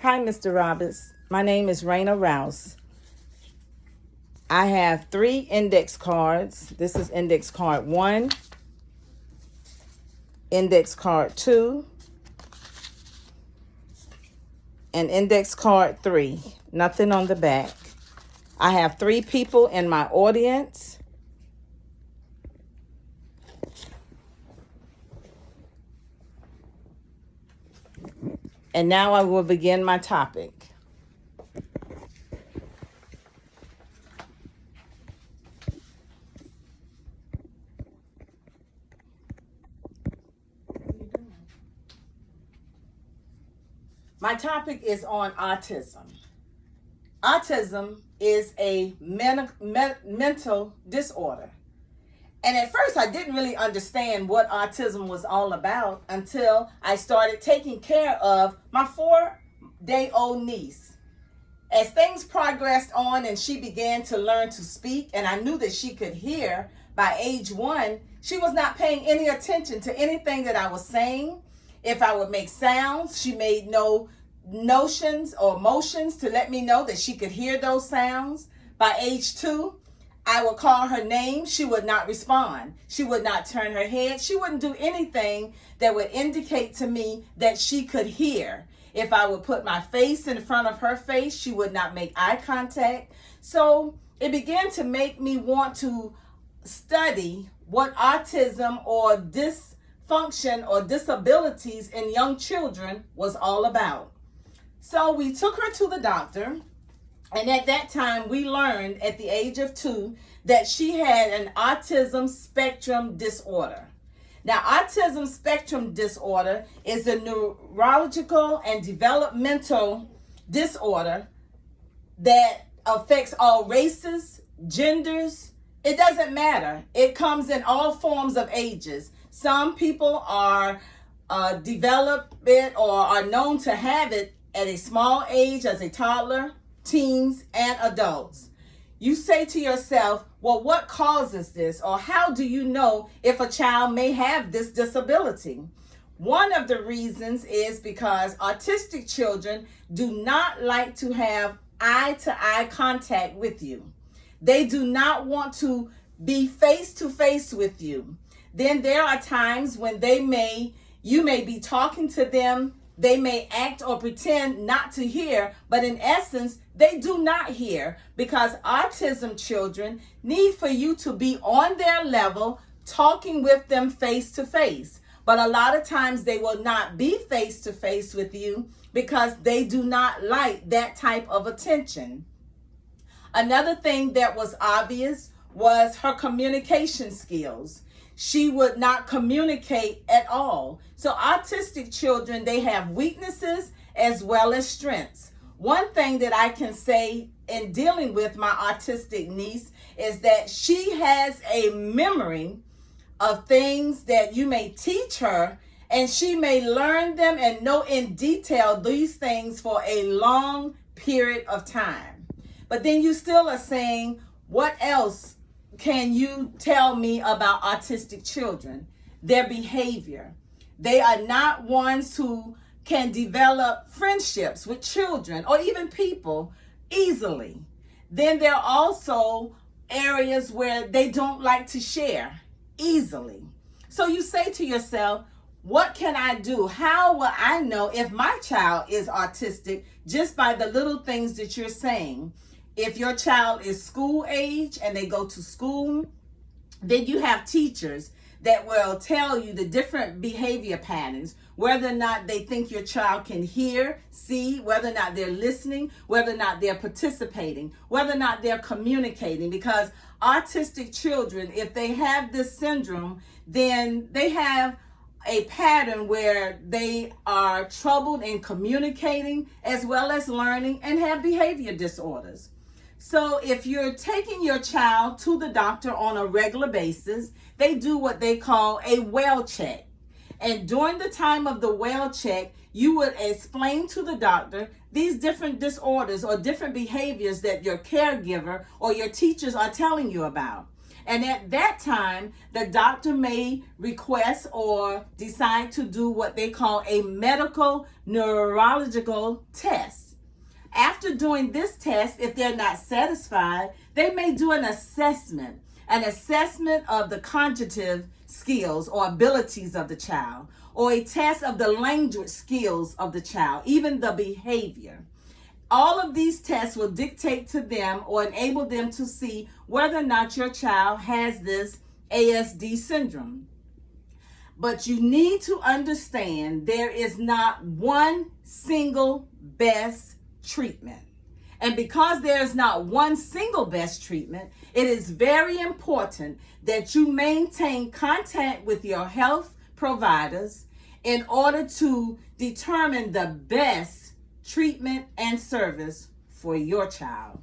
Hi, Mr. Roberts. My name is Raina Rouse. I have 3 index cards. This is index card 1, index card 2, and index card 3. Nothing on the back. I have 3 people in my audience. And now I will begin my topic. My topic is on autism. Autism is a mental disorder. And at first, I didn't really understand what autism was all about until I started taking care of my 4-day-old niece. As things progressed on and she began to learn to speak, and I knew that she could hear by age 1, she was not paying any attention to anything that I was saying. If I would make sounds, she made no notions or motions to let me know that she could hear those sounds. By age 2, I would call her name. She would not respond. She would not turn her head. She wouldn't do anything that would indicate to me that she could hear. If I would put my face in front of her face, she would not make eye contact. So it began to make me want to study what autism or dysfunction or disabilities in young children was all about. So we took her to the doctor. And at that time, we learned at the age of 2 that she had an autism spectrum disorder. Now, autism spectrum disorder is a neurological and developmental disorder that affects all races, genders. It doesn't matter. It comes in all forms of ages. Some people are develop it or are known to have it at a small age as a toddler, teens, and adults. You say to yourself, well, what causes this? Or how do you know if a child may have this disability? One of the reasons is because autistic children do not like to have eye-to-eye contact with you. They do not want to be face-to-face with you. Then there are times when you may be talking to them. They may act or pretend not to hear, but in essence, they do not hear, because autism children need for you to be on their level, talking with them face to face. But a lot of times they will not be face to face with you because they do not like that type of attention. Another thing that was obvious was her communication skills. She would not communicate at all. So autistic children, they have weaknesses as well as strengths. One thing that I can say in dealing with my autistic niece is that she has a memory of things that you may teach her, and she may learn them and know in detail these things for a long period of time. But then you still are saying, what else can you tell me about autistic children? Their behavior. They are not ones who can develop friendships with children or even people easily. Then there are also areas where they don't like to share easily. So you say to yourself, what can I do? How will I know if my child is autistic just by the little things that you're saying? If your child is school age and they go to school, then you have teachers that will tell you the different behavior patterns, whether or not they think your child can hear, see, whether or not they're listening, whether or not they're participating, whether or not they're communicating. Because autistic children, if they have this syndrome, then they have a pattern where they are troubled in communicating as well as learning and have behavior disorders. So if you're taking your child to the doctor on a regular basis, they do what they call a well check. And during the time of the well check, you would explain to the doctor these different disorders or different behaviors that your caregiver or your teachers are telling you about. And at that time, the doctor may request or decide to do what they call a medical neurological test. After doing this test, if they're not satisfied, they may do an assessment of the cognitive skills or abilities of the child, or a test of the language skills of the child, even the behavior. All of these tests will dictate to them or enable them to see whether or not your child has this ASD syndrome. But you need to understand there is not one single best treatment. And because there is not one single best treatment, it is very important that you maintain contact with your health providers in order to determine the best treatment and service for your child.